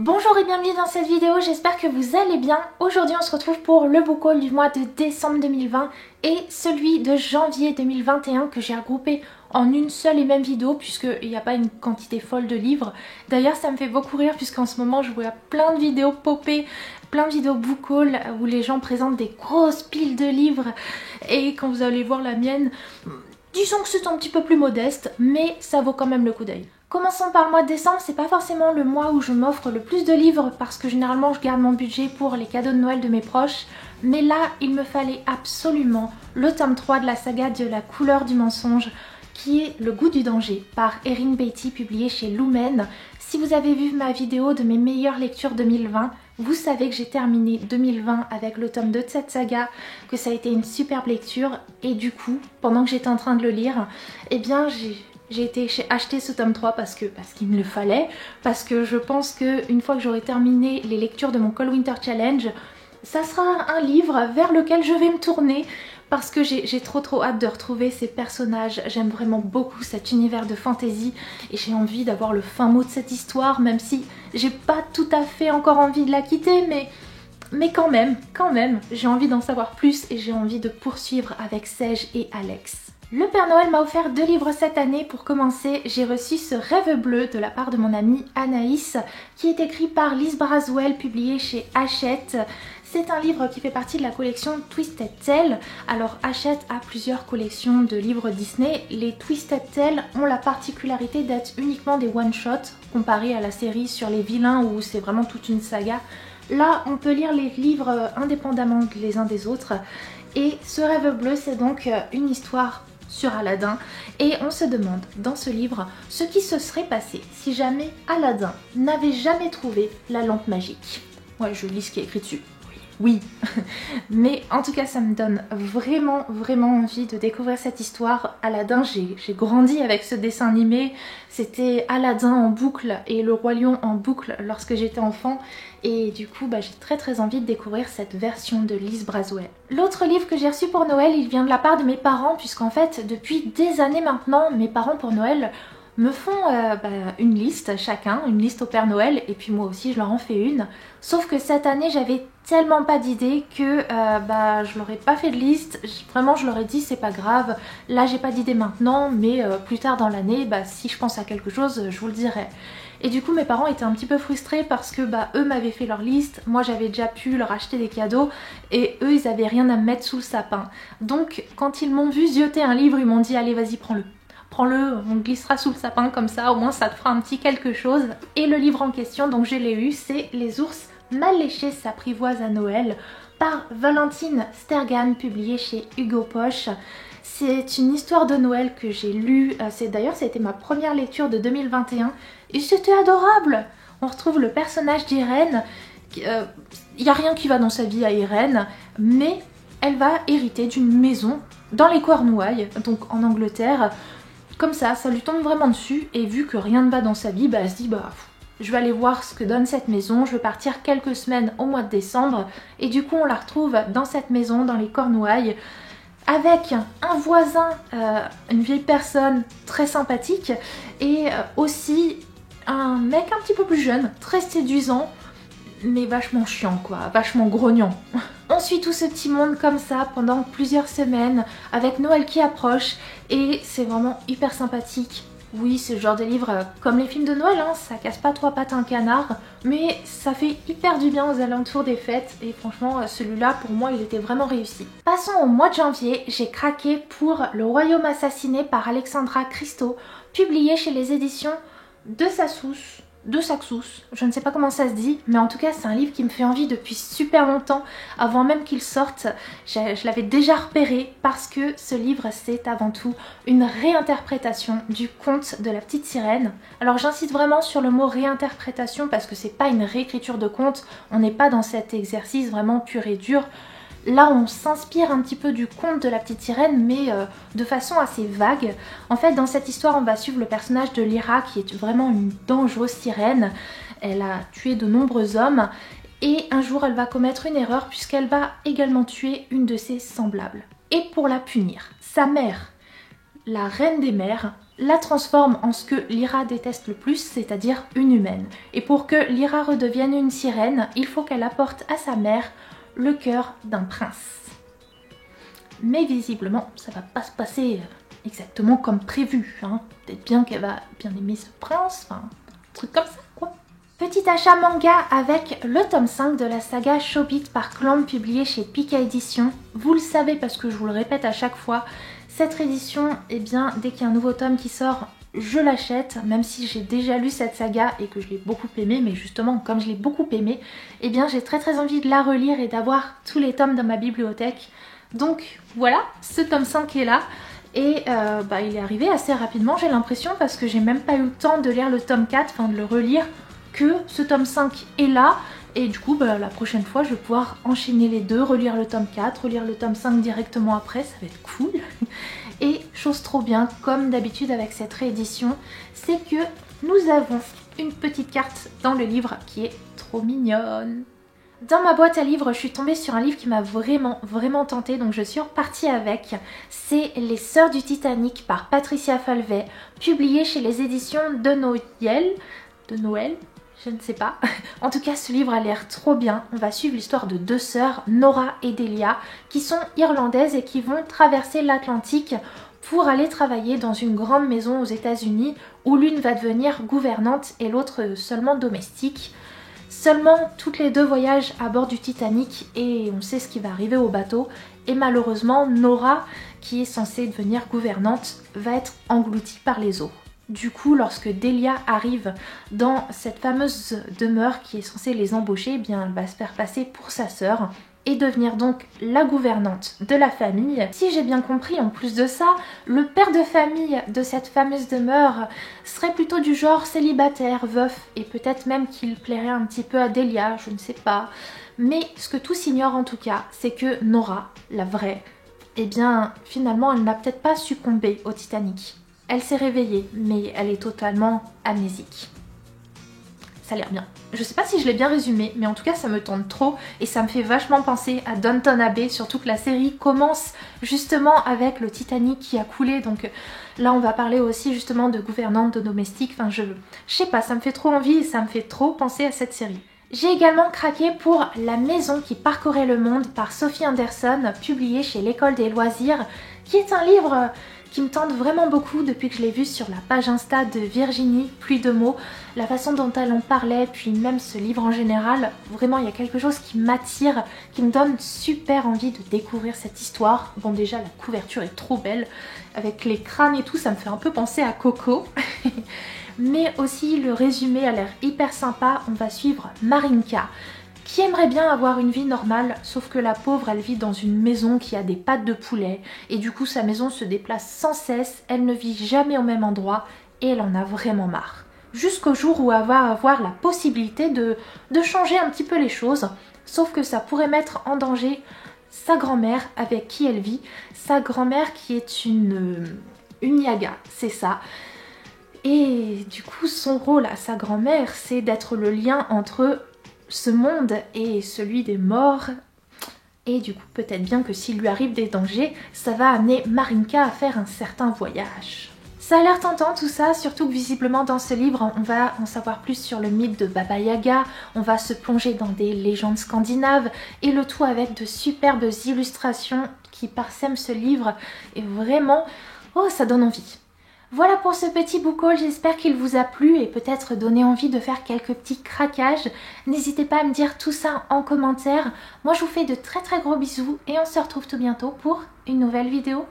Bonjour et bienvenue dans cette vidéo, j'espère que vous allez bien. Aujourd'hui on se retrouve pour le book haul du mois de décembre 2020 et celui de janvier 2021 que j'ai regroupé en une seule et même vidéo puisqu'il n'y a pas une quantité folle de livres. D'ailleurs ça me fait beaucoup rire puisqu'en ce moment je vois plein de vidéos popper, plein de vidéos book haul où les gens présentent des grosses piles de livres et quand vous allez voir la mienne, disons que c'est un petit peu plus modeste mais ça vaut quand même le coup d'œil. Commençons par le mois de décembre, c'est pas forcément le mois où je m'offre le plus de livres parce que généralement je garde mon budget pour les cadeaux de Noël de mes proches. Mais là, il me fallait absolument le tome 3 de la saga de La couleur du mensonge qui est Le goût du danger par Erin Beatty publié chez Lumen. Si vous avez vu ma vidéo de mes meilleures lectures 2020, vous savez que j'ai terminé 2020 avec le tome 2 de cette saga, que ça a été une superbe lecture et du coup, pendant que j'étais en train de le lire, eh bien j'ai été acheter ce tome 3 parce qu'il me le fallait, parce que je pense qu'une fois que j'aurai terminé les lectures de mon Cold Winter Challenge, ça sera un livre vers lequel je vais me tourner parce que j'ai trop hâte de retrouver ces personnages. J'aime vraiment beaucoup cet univers de fantasy et j'ai envie d'avoir le fin mot de cette histoire, même si j'ai pas tout à fait encore envie de la quitter, mais quand même, j'ai envie d'en savoir plus et j'ai envie de poursuivre avec Sage et Alex. Le Père Noël m'a offert 2 livres cette année. Pour commencer, j'ai reçu ce Rêve bleu de la part de mon amie Anaïs, qui est écrit par Liz Braswell, publié chez Hachette. C'est un livre qui fait partie de la collection Twisted Tale. Alors Hachette a plusieurs collections de livres Disney. Les Twisted Tale ont la particularité d'être uniquement des one-shots, comparé à la série sur les vilains où c'est vraiment toute une saga. Là, on peut lire les livres indépendamment les uns des autres. Et ce Rêve bleu, c'est donc une histoire sur Aladdin et on se demande dans ce livre ce qui se serait passé si jamais Aladdin n'avait jamais trouvé la lampe magique. Ouais, je lis ce qui est écrit dessus. Oui, mais en tout cas ça me donne vraiment envie de découvrir cette histoire. Aladdin, j'ai grandi avec ce dessin animé, c'était Aladdin en boucle et le Roi Lion en boucle lorsque j'étais enfant et du coup j'ai très envie de découvrir cette version de Liz Braswell. L'autre livre que j'ai reçu pour Noël, il vient de la part de mes parents puisqu'en fait depuis des années maintenant, mes parents pour Noël me font une liste chacun, une liste au Père Noël et puis moi aussi je leur en fais une. Sauf que cette année j'avais tellement pas d'idées que je leur ai pas fait de liste. Vraiment je leur ai dit c'est pas grave, là j'ai pas d'idée maintenant mais plus tard dans l'année si je pense à quelque chose je vous le dirai. Et du coup mes parents étaient un petit peu frustrés parce que eux m'avaient fait leur liste, moi j'avais déjà pu leur acheter des cadeaux et eux ils avaient rien à me mettre sous le sapin. Donc quand ils m'ont vu zioter un livre ils m'ont dit allez vas-y prends-le, on le glissera sous le sapin comme ça, au moins ça te fera un petit quelque chose. Et le livre en question, donc je l'ai eu, c'est Les ours mal léchés s'apprivoisent à Noël par Valentine Stergan, publié chez Hugo Poche. C'est une histoire de Noël que j'ai lue, d'ailleurs ça a été ma première lecture de 2021 et c'était adorable. On retrouve le personnage d'Irène, il n'y a rien qui va dans sa vie à Irène, mais elle va hériter d'une maison dans les Cornouailles, donc en Angleterre. Comme ça lui tombe vraiment dessus et vu que rien ne va dans sa vie, elle se dit je vais aller voir ce que donne cette maison, je vais partir quelques semaines au mois de décembre et du coup on la retrouve dans cette maison, dans les Cornouailles, avec un voisin, une vieille personne très sympathique et aussi un mec un petit peu plus jeune, très séduisant, mais vachement chiant quoi, vachement grognon. On suit tout ce petit monde comme ça pendant plusieurs semaines avec Noël qui approche et c'est vraiment hyper sympathique. Oui, c'est le genre de livre comme les films de Noël, ça casse pas 3 pattes à un canard, mais ça fait hyper du bien aux alentours des fêtes et franchement celui-là pour moi il était vraiment réussi. Passons au mois de janvier, j'ai craqué pour Le Royaume assassiné par Alexandra Christo, publié chez les éditions de Saxous, je ne sais pas comment ça se dit, mais en tout cas c'est un livre qui me fait envie depuis super longtemps, avant même qu'il sorte. Je l'avais déjà repéré parce que ce livre c'est avant tout une réinterprétation du conte de la petite sirène. Alors j'insiste vraiment sur le mot réinterprétation parce que c'est pas une réécriture de conte, on n'est pas dans cet exercice vraiment pur et dur. Là on s'inspire un petit peu du conte de la petite sirène mais de façon assez vague. En fait dans cette histoire on va suivre le personnage de Lyra qui est vraiment une dangereuse sirène. Elle a tué de nombreux hommes et un jour elle va commettre une erreur puisqu'elle va également tuer une de ses semblables. Et pour la punir, sa mère, la reine des mers, la transforme en ce que Lyra déteste le plus, c'est-à-dire une humaine. Et pour que Lyra redevienne une sirène, il faut qu'elle apporte à sa mère le cœur d'un prince. Mais visiblement, ça va pas se passer exactement comme prévu, hein. Peut-être bien qu'elle va bien aimer ce prince, enfin, un truc comme ça, quoi. Petit achat manga avec le tome 5 de la saga Chobit par Clamp, publié chez Pika Édition. Vous le savez parce que je vous le répète à chaque fois, cette édition, eh bien, dès qu'il y a un nouveau tome qui sort, je l'achète, même si j'ai déjà lu cette saga et que je l'ai beaucoup aimée, mais justement, comme je l'ai beaucoup aimée, eh bien, j'ai très envie de la relire et d'avoir tous les tomes dans ma bibliothèque. Donc voilà, ce tome 5 est là. Et il est arrivé assez rapidement, j'ai l'impression, parce que j'ai même pas eu le temps de lire le tome 4, enfin de le relire, que ce tome 5 est là. Et du coup, la prochaine fois, je vais pouvoir enchaîner les deux, relire le tome 4, relire le tome 5 directement après, ça va être cool. Et chose trop bien, comme d'habitude avec cette réédition, c'est que nous avons une petite carte dans le livre qui est trop mignonne. Dans ma boîte à livres, je suis tombée sur un livre qui m'a vraiment tentée, donc je suis repartie avec. C'est Les Sœurs du Titanic par Patricia Falvey, publié chez les éditions de Noël, je ne sais pas. En tout cas, ce livre a l'air trop bien. On va suivre l'histoire de deux sœurs, Nora et Delia, qui sont irlandaises et qui vont traverser l'Atlantique pour aller travailler dans une grande maison aux États-Unis où l'une va devenir gouvernante et l'autre seulement domestique. Seulement, toutes les deux voyagent à bord du Titanic et on sait ce qui va arriver au bateau. Et malheureusement, Nora, qui est censée devenir gouvernante, va être engloutie par les eaux. Du coup, lorsque Delia arrive dans cette fameuse demeure qui est censée les embaucher, eh bien, elle va se faire passer pour sa sœur et devenir donc la gouvernante de la famille. Si j'ai bien compris, en plus de ça, le père de famille de cette fameuse demeure serait plutôt du genre célibataire, veuf, et peut-être même qu'il plairait un petit peu à Delia, je ne sais pas. Mais ce que tous ignorent en tout cas, c'est que Nora, la vraie, eh bien finalement elle n'a peut-être pas succombé au Titanic. Elle s'est réveillée, mais elle est totalement amnésique. Ça a l'air bien. Je sais pas si je l'ai bien résumé, mais en tout cas ça me tente trop et ça me fait vachement penser à Downton Abbey, surtout que la série commence justement avec le Titanic qui a coulé, donc là on va parler aussi justement de gouvernante, de domestique, enfin je sais pas, ça me fait trop envie et ça me fait trop penser à cette série. J'ai également craqué pour La maison qui parcourait le monde par Sophie Anderson, publié chez l'École des loisirs, qui est un livre qui me tente vraiment beaucoup depuis que je l'ai vu sur la page Insta de Virginie, Pluie de mots, la façon dont elle en parlait, puis même ce livre en général, vraiment il y a quelque chose qui m'attire, qui me donne super envie de découvrir cette histoire. Bon déjà la couverture est trop belle, avec les crânes et tout, ça me fait un peu penser à Coco. Mais aussi le résumé a l'air hyper sympa, on va suivre Marinka, qui aimerait bien avoir une vie normale, sauf que la pauvre elle vit dans une maison qui a des pattes de poulet et du coup sa maison se déplace sans cesse, elle ne vit jamais au même endroit et elle en a vraiment marre. Jusqu'au jour où elle va avoir la possibilité de changer un petit peu les choses, sauf que ça pourrait mettre en danger sa grand-mère avec qui elle vit, sa grand-mère qui est une Yaga, c'est ça. Et du coup son rôle à sa grand-mère c'est d'être le lien entre ce monde est celui des morts et du coup peut-être bien que s'il lui arrive des dangers, ça va amener Marinka à faire un certain voyage. Ça a l'air tentant tout ça, surtout que visiblement dans ce livre on va en savoir plus sur le mythe de Baba Yaga, on va se plonger dans des légendes scandinaves et le tout avec de superbes illustrations qui parsèment ce livre et vraiment, oh ça donne envie. Voilà pour ce petit book haul, j'espère qu'il vous a plu et peut-être donné envie de faire quelques petits craquages. N'hésitez pas à me dire tout ça en commentaire. Moi je vous fais de très gros bisous et on se retrouve tout bientôt pour une nouvelle vidéo.